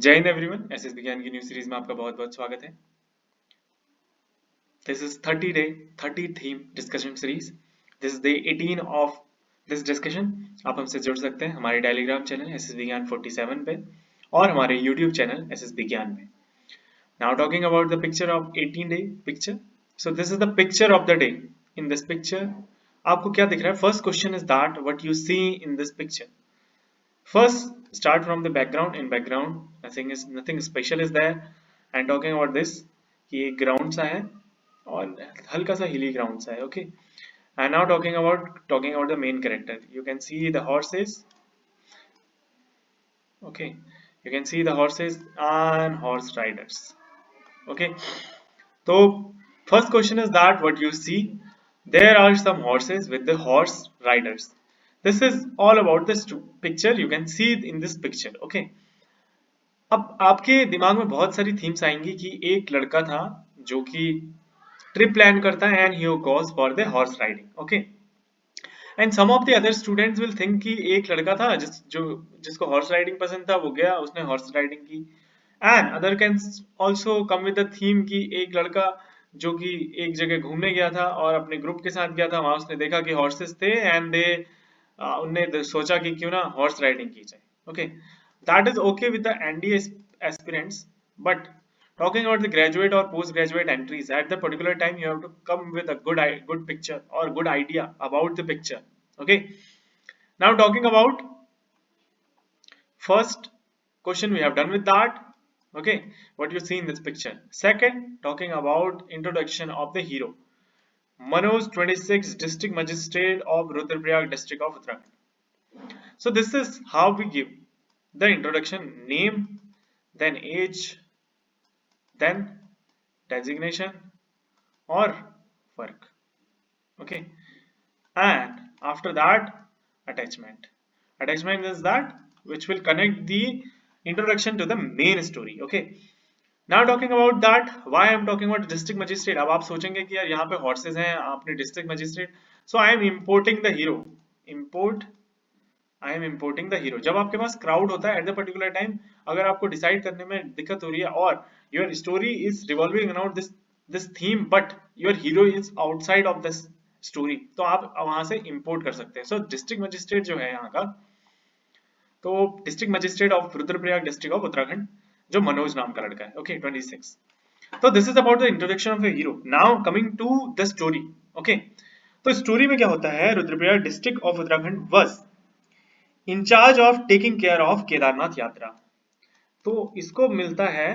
जय Hind everyone, SS विज्ञान की न्यू सीरीज में आपका बहुत बहुत स्वागत है। This is 30 theme discussion series. This is day 18 of this discussion. आप हमसे जुड़ सकते हैं हमारे टेलीग्राम चैनल एसएस विज्ञान 47 पे और हमारे यूट्यूब चैनल एसएस विज्ञान पे। Now talking about the picture of 18 day picture. So this is the picture of the day. In this picture आपको क्या दिख रहा है? First question is that what you see in this picture. First, start from the background. In background, nothing special is there. And talking about this, कि एक ground सा है और हल्का सा hilly ground सा है, okay. And now talking about the main character. You can see the horses, okay. You can see the horses and horse riders, okay. So first question is that what you see, there are some horses with the horse riders. This is all about this picture. You can see in this picture, okay. अब आपके दिमाग में बहुत सारी themes आएंगी कि एक लड़का था जो कि ट्रिप प्लान करता है and he goes for the horse riding, okay. And some of the other students will think कि एक लड़का था जिसको हॉर्स राइडिंग पसंद था, वो गया उसने हॉर्स राइडिंग की। And other can also come with the theme कि एक लड़का जो कि एक जगह घूमने गया था और अपने ग्रुप के साथ गया था, वहां उसने देखा कि हॉर्सेस थे एंड दे उनने सोचा कि क्यों ना हॉर्स राइडिंग की जाए, okay. That is okay with the ND aspirants, but talking about the graduate or postgraduate entries, at the particular time you have to come with a good picture or good idea about the picture, okay. Now talking about first question, we have done with that, okay, what you see in this picture. Second, talking about introduction of the hero, Manoj, 26, district magistrate of Rudraprayag district of Uttarakhand. So this is how we give the introduction: name, then age, then designation or work, okay. And after that, attachment is that which will connect the introduction to the main story, okay. Now talking about that, why I am talking about district magistrate. अब आप सोचेंगे कि यार यहाँ पे horses हैं, आपने district magistrate, so I am importing the hero. I am importing the hero. जब आपके पास क्राउड होता है एट द पर्टिकुलर टाइम, अगर आपको डिसाइड करने में दिक्कत हो रही है और your story is revolving around this theme but your hero is outside of this story, तो आप वहां से इंपोर्ट कर सकते हैं। सो डिस्ट्रिक्ट मजिस्ट्रेट जो है यहाँ का, तो district magistrate of Rudraprayag district of Uttarakhand, जो मनोज नाम का लड़का है, ओके, 26। तो this is about the introduction of the hero. Now coming to the story, okay. तो स्टोरी में क्या होता है, Rudraprayag district of Uttarakhand was in charge of taking care of Kedarnath Yatra. तो इसको मिलता है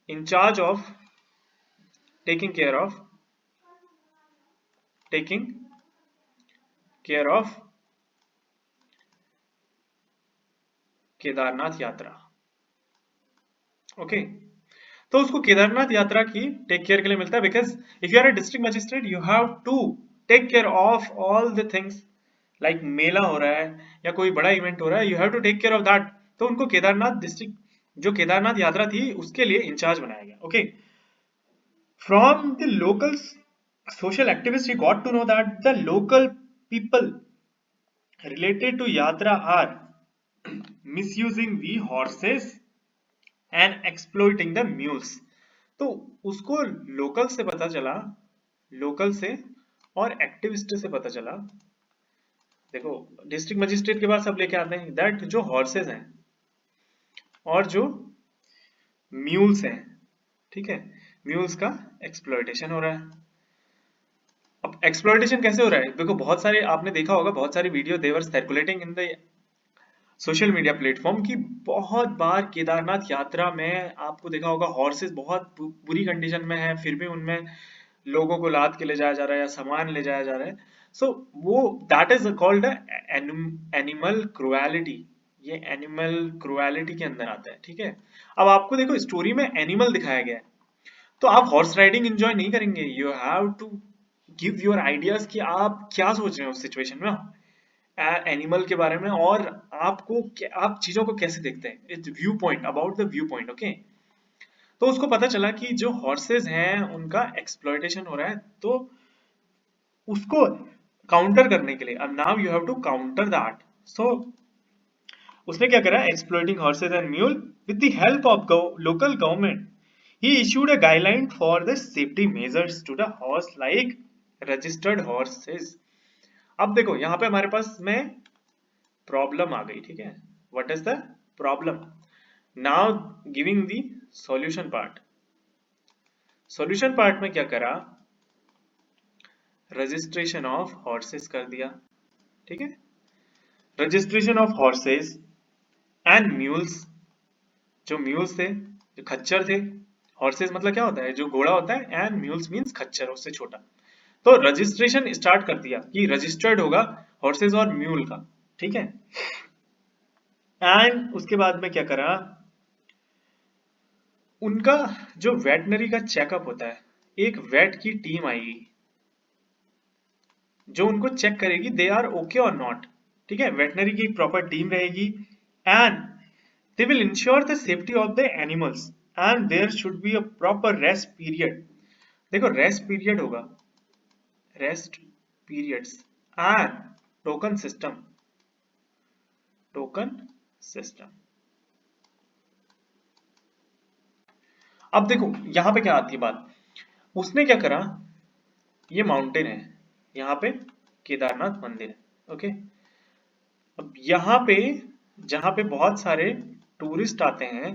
in charge of taking care of Kedarnath Yatra, okay. तो उसको केदारनाथ यात्रा की टेक केयर के लिए मिलता है, because if you are a district magistrate you have to take care of all the things, like मेला हो रहा है या कोई बड़ा इवेंट हो रहा है, you have to take care of that. तो उनको केदारनाथ डिस्ट्रिक्ट, जो केदारनाथ यात्रा थी, उसके लिए इंचार्ज बनाया गया, okay. From the local social activists, we got to know that the local people related to yatra are misusing the horses and exploiting the mules. तो उसको लोकल से पता चला, लोकल से और एक्टिविस्ट से पता चला। देखो डिस्ट्रिक्ट मजिस्ट्रेट के पास सब लेके आते हैं दैट जो हॉर्सेस हैं और जो म्यूल्स हैं, ठीक है, म्यूल्स का एक्सप्लॉयटेशन हो रहा है। अब एक्सप्लॉयटेशन कैसे हो रहा है? देखो बहुत सारे आपने देखा होगा, बहुत सारी video they were circulating in the social media platform की। बहुत बार केदारनाथ यात्रा में आपको देखा होगा हॉर्सेस बहुत बुरी कंडीशन में है, फिर भी उनमें लोगों को लाद के ले जाया जा रहा है या सामान ले जाया जा रहा है। सो वो that is called animal cruelty. ये एनिमल क्रुएलिटी के अंदर आता है, ठीक है। अब आपको देखो स्टोरी में एनिमल दिखाया गया है, तो आप हॉर्स राइडिंग एंजॉय नहीं करेंगे। You have to give your ideas कि आप क्या सोच रहे हैं उस सिचुएशन में एनिमल के बारे में, और आपको आप चीजों को कैसे देखते हैं, it's view point, about the view point, okay. तो उसको पता चला कि जो हॉर्सेस हैं उनका एक्सप्लॉयटेशन हो रहा है, तो उसको काउंटर करने के लिए अब now you have to counter that. So उसने क्या करा, exploiting horses and mule with the help of local government, he issued a guideline for the safety measures to the horse like registered horses. अब देखो यहाँ पे हमारे पास में problem आ गई, ठीक है। What is the problem? Now giving the solution part. Solution part में क्या करा, रजिस्ट्रेशन ऑफ हॉर्सेस कर दिया, ठीक है। Registration of horses and mules, जो म्यूल्स थे, जो खच्चर थे, हॉर्सेस मतलब क्या होता है, जो घोड़ा होता है, एंड म्यूल्स मींस खच्चर, उससे छोटा। तो रजिस्ट्रेशन स्टार्ट कर दिया कि रजिस्टर्ड होगा हॉर्सेस और म्यूल का, ठीक है। एंड उसके बाद में क्या करा, उनका जो वेटनरी का चेकअप होता है, एक वेट की टीम आएगी जो उनको चेक करेगी दे आर ओके और नॉट, ठीक है। वेटनरी की प्रॉपर टीम रहेगी and they will ensure the safety of the animals and there should be a proper rest period. देखो रेस्ट पीरियड होगा, rest periods and token system, token system. अब देखो यहां पे क्या आती है बात, उसने क्या करा, ये माउंटेन है, यहाँ पे केदारनाथ मंदिर है, ओके। अब यहाँ पे जहां पे बहुत सारे टूरिस्ट आते हैं,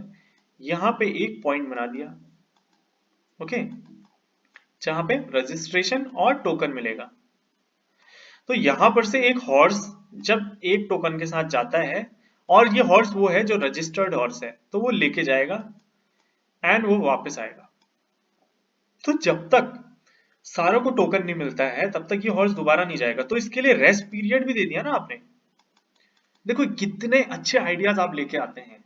यहाँ पे एक पॉइंट बना दिया, ओके, जहां पे रजिस्ट्रेशन और टोकन मिलेगा। तो यहां पर से एक हॉर्स जब एक टोकन के साथ जाता है, और ये हॉर्स वो है जो रजिस्टर्ड हॉर्स है, तो वो लेके जाएगा एंड वो वापस आएगा। तो जब तक सारों को टोकन नहीं मिलता है तब तक ये हॉर्स दोबारा नहीं जाएगा। तो इसके लिए रेस्ट पीरियड भी दे दिया ना आपने। देखो कितने अच्छे आइडियाज आप लेके आते हैं,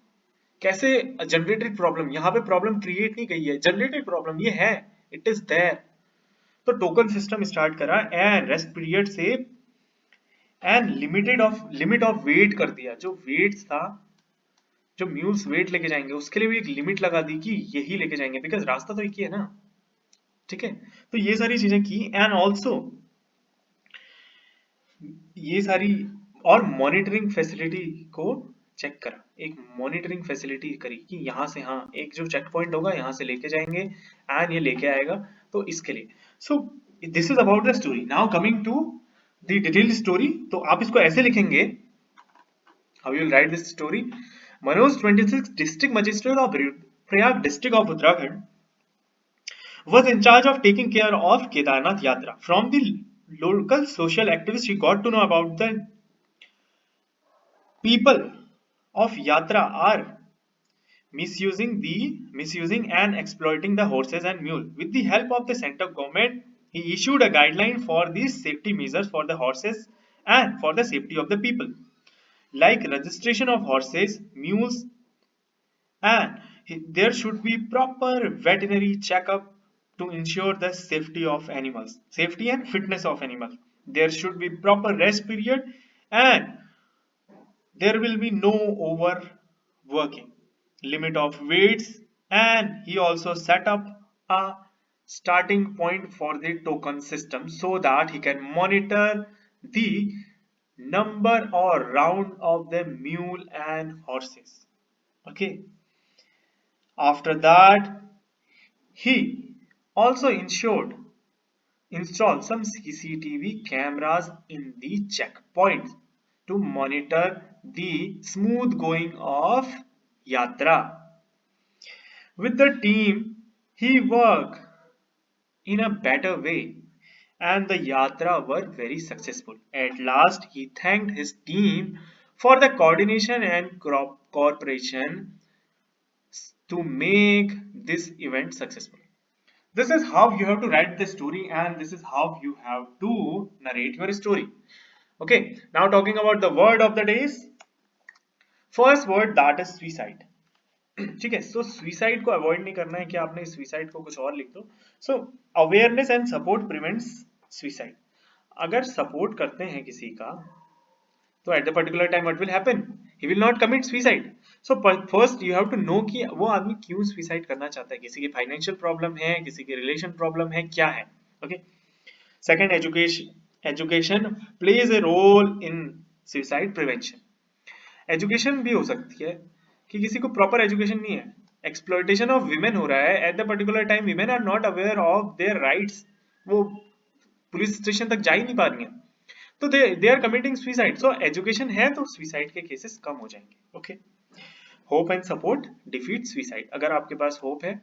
कैसे जनरेटेड प्रॉब्लम, यहाँ पे प्रॉब्लम क्रिएट नहीं गई है, जनरेटेड प्रॉब्लम ये है, इट इज देयर। तो टोकन सिस्टम स्टार्ट करा एंड रेस्ट पीरियड से एंड लिमिट ऑफ वेट कर दिया। जो वेट था, जो म्यूल्स वेट लेके जाएंगे उसके लिए भी एक लिमिट लगा दी कि यही लेके जाएंगे, बिकॉज रास्ता तो एक ही है ना, ठीक है। तो ये सारी चीजें की एंड ऑल्सो ये सारी, और मॉनिटरिंग फैसिलिटी को चेक करा, एक मॉनिटरिंग फैसिलिटी करी कि यहाँ से, हाँ एक जो चेक पॉइंट होगा यहाँ से लेके जाएंगे एंड ये लेके आएगा, तो इसके लिए। So this is about the story. Now coming to the detailed story, तो आप इसको ऐसे लिखेंगे, how you will write this story. Manoj 26 district magistrate of Prayag district of Uttarakhand was in charge of taking care of Kedarnath Yatra. From the local social activists, he got to know about the people of Yatra are misusing and exploiting the horses and mule. With the help of the central government, he issued a guideline for these safety measures for the horses and for the safety of the people, like registration of horses, mules, and there should be proper veterinary checkup to ensure the safety of animals, safety and fitness of animals. There should be proper rest period and there will be no overworking, limit of weights, and he also set up a starting point for the token system so that he can monitor the number or round of the mule and horses. Okay. After that, he also installed some CCTV cameras in the checkpoints to monitor the smooth going of Yatra. With the team, he worked in a better way and the Yatra were very successful. At last, he thanked his team for the coordination and cooperation to make this event successful. This is how you have to write the story and this is how you have to narrate your story. Okay, now talking about the word of the days. First word, that is suicide. ठीक है, सो suicide को avoid नहीं करना है कि आपने suicide को कुछ और लिख दो। So awareness and support prevents suicide. अगर सपोर्ट करते हैं किसी का तो at the particular time what will happen, he will not commit suicide. So first you have to know कि वो आदमी क्यों सुइसाइड करना चाहता है, किसी की फाइनेंशियल प्रॉब्लम है, किसी की रिलेशन प्रॉब्लम है, क्या है। Okay, second, education plays a role in suicide prevention. Education भी हो सकती है कि किसी को प्रॉपर एजुकेशन नहीं है, एक्सप्लॉइटेशन ऑफ विमेन हो रहा है at the particular time, women are not aware of their rights, वो पुलिस स्टेशन तक जा ही नहीं पा रही हैं, तो they are committing suicide. So education है तो सुसाइड के केसेस कम हो जाएंगे। Okay, hope and support defeat suicide. अगर आपके पास होप है,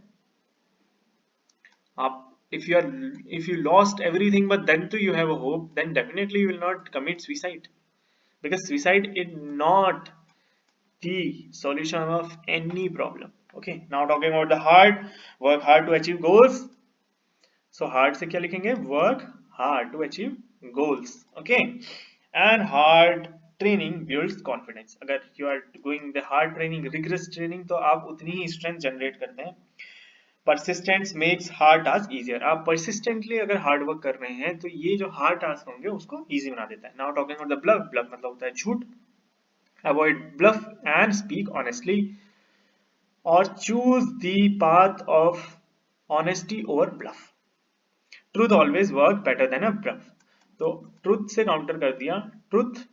आप if you lost everything but then too you have a hope, then definitely you will not commit suicide, because suicide is not the solution of any problem. Okay, now talking about the hard, work hard to achieve goals. So hard से क्या लिखेंगे, work hard to achieve goals. Okay, and hard training builds confidence. अगर you are going the hard training, rigorous training, तो आप उतनी ही strength generate करते हैं। Persistence makes hard task easier. आप persistently अगर hard work कर रहे हैं तो ये जो hard task होंगे उसको easy बना देता है। Now talking about the bluff, bluff मतलब होता है झूठ। Avoid bluff and speak honestly, or choose the path of honesty over bluff. Truth always work better than a bluff. तो truth से counter कर दिया, truth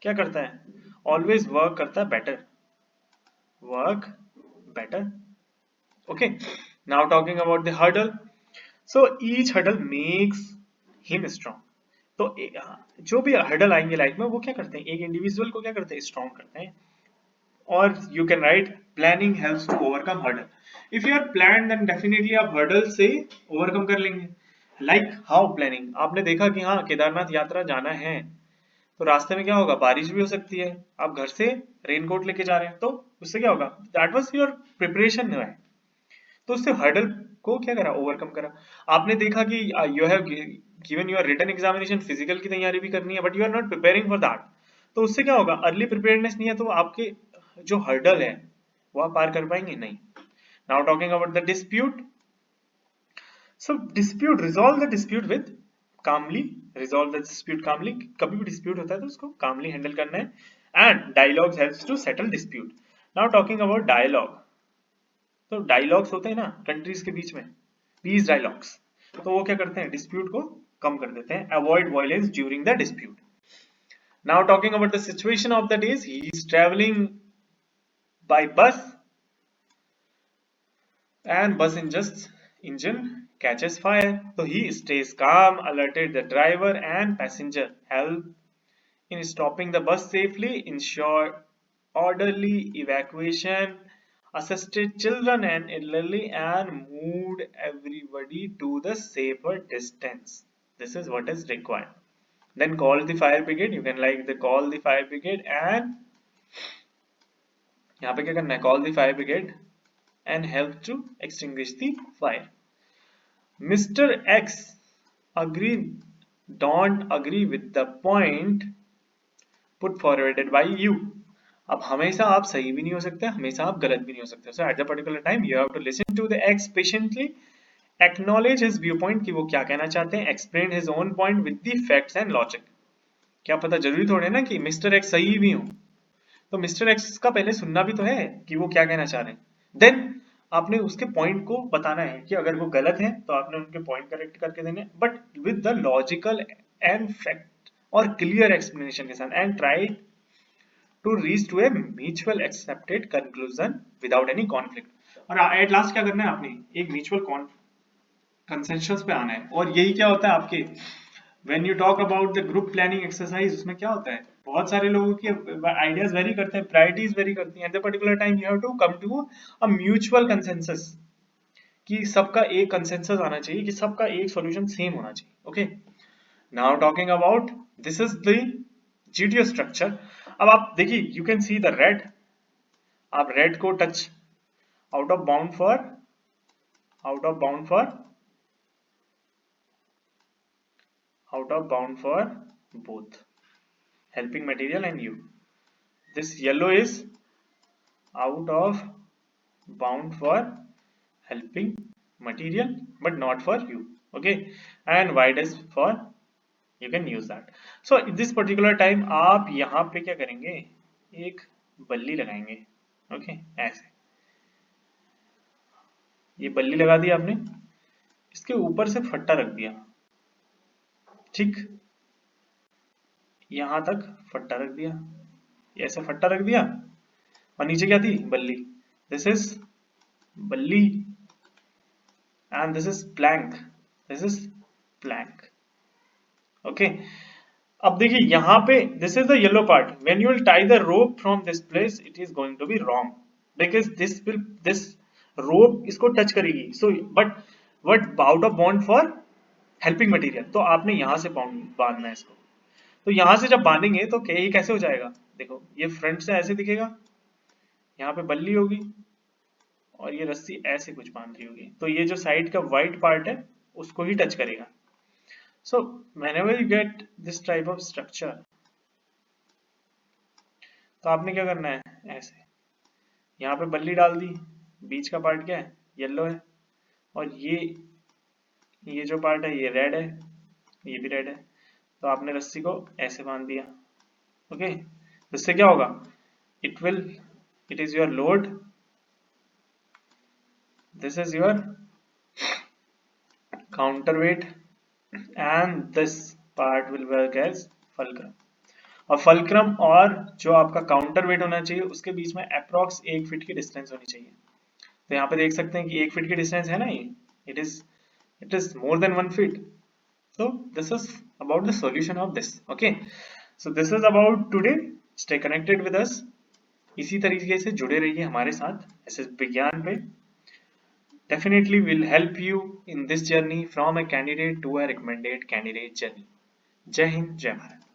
क्या करता है, always work करता है better, work better. Okay, now talking about the hurdle. So each hurdle makes him strong. तो जो भी हर्डल आएंगे लाइफ में वो क्या करते हैं, एक इंडिविजुअल को क्या करते हैं, स्ट्रॉन्ग करते हैं। और you can write planning helps to overcome hurdle. If you are plan then definitely आप हर्डल से ओवरकम कर लेंगे। लाइक हाउ प्लानिंग, आपने देखा कि हाँ केदारनाथ यात्रा जाना है तो रास्ते में क्या होगा, बारिश भी हो सकती है, आप घर से रेनकोट लेके जा रहे हैं तो उससे क्या होगा, दैट वाज योर प्रिपरेशन है, तो उससे हर्डल को क्या करा, ओवरकम करा। आपने देखा कि you have given your written examination, physical की तैयारी भी करनी है but you are not preparing for that, तो उससे क्या होगा, अर्ली प्रिपेयर्डनेस नहीं है तो आपके जो हर्डल है वो आप पार कर पाएंगे नहीं। Now talking about the dispute. So dispute, resolve the dispute with calmly, resolve the dispute calmly, कभी भी डिस्प्यूट होता है तो उसको कामली हैंडल करना है। And dialogues helps to settle dispute. Now talking about dialogue, तो डायलॉग्स होते हैं ना कंट्रीज के बीच में, पीस डायलॉग्स, तो वो क्या करते हैं, डिस्प्यूट को कम कर देते हैं। Avoid violence during the dispute. Now talking about the situation of the days, he is travelling bye बस and bus engine catches fire, so he stays calm, alerted the driver and passenger, help in stopping the bus safely, ensure orderly evacuation, assisted children and elderly, and moved everybody to the safer distance. This is what is required. Then call the fire brigade. You can like the call the fire brigade, and यहाँ पे क्या करना है, call the fire brigade and help to extinguish the fire. Mr. X don't agree with the point put forwarded by you. अब हमेशा आप सही भी नहीं हो सकते, हमेशा आप गलत भी नहीं हो सकते। So at the particular time you have to listen to the X patiently, acknowledge his viewpoint कि वो क्या कहना चाहते हैं, explain his own point with the facts and logic. क्या पता जरूरी थोड़े ना कि मिस्टर एक्स सही भी हो, तो मिस्टर एक्स का पहले सुनना भी तो है कि वो क्या कहना चाह रहे हैं, देन आपने उसके पॉइंट को बताना है कि अगर वो गलत है तो आपने उनके पॉइंट करेक्ट करके देने, but with the logical and fact और क्लियर एक्सप्लेनेशन के साथ, and try to reach to a mutual accepted conclusion without any conflict. और एट लास्ट क्या करना है, आपने एक म्यूचुअल कंसेंसस पे आना है। और यही क्या होता है आपके when you talk about the group planning exercise, उसमें क्या होता है, बहुत सारे लोगों के आइडियाज वेरी करते हैं, प्रायोरिटीज वेरी करती हैं, at the particular time you have to come to a mutual consensus कि सबका एक कंसेंसस आना चाहिए, कि सबका एक सॉल्यूशन सेम होना चाहिए। Okay, now talking about this is the GTO structure. अब आप देखिए, you can see the red, आप रेड को touch, out of bound for, out of bound for, out of bound for both helping material and you. This yellow is out of bound for helping material but not for you. Okay, and white is for you can use that. So in this particular time आप यहाँ पे क्या करेंगे, एक बल्ली लगाएंगे। Okay, ऐसे ये बल्ली लगा दी आपने, इसके ऊपर से फट्टा रख दिया, ठीक, यहां तक फट्टा रख दिया, ये ऐसे फट्टा रख दिया और नीचे क्या थी, बल्ली। दिस इज बल्ली and this is plank, this is plank. Okay, अब देखिए यहाँ पे this is the yellow part, when you will tie the rope from this place it is going to be wrong because this rope इसको touch करेगी। So but out of bond for helping material, तो आपने यहाँ से बांधना है इसको। तो यहाँ से जब बांधेंगे तो ये कैसे हो जाएगा, देखो ये फ्रंट से ऐसे दिखेगा, यहाँ पे बल्ली होगी और ये रस्सी ऐसे कुछ बांध रही होगी, तो ये जो साइड का व्हाइट पार्ट है उसको ही टच करेगा। So whenever you get this type of structure, तो आपने क्या करना है, ऐसे यहाँ पे बल्ली डाल दी, बीच का पार्ट क्या है, येलो है, और ये जो पार्ट है ये रेड है, ये भी रेड है, तो आपने रस्सी को ऐसे बांध दिया। ओके, इससे क्या होगा, it is your load, this is your counterweight and this part will work as fulcrum। और फल्क्रम और जो आपका काउंटर वेट होना चाहिए उसके बीच में अप्रॉक्स 1 फीट की डिस्टेंस होनी चाहिए। तो यहाँ पे देख सकते हैं कि 1 फीट की डिस्टेंस है ना, ये it is more than 1 feet. So this is about the solution of this. Okay, so this is about today. Stay connected with us. इसी तरीके से जुड़े रहिए हमारे साथ एसएस विज्ञान पे। Definitely will help you in this journey from a candidate to a recommended candidate journey. जय हिंद, जय भारत।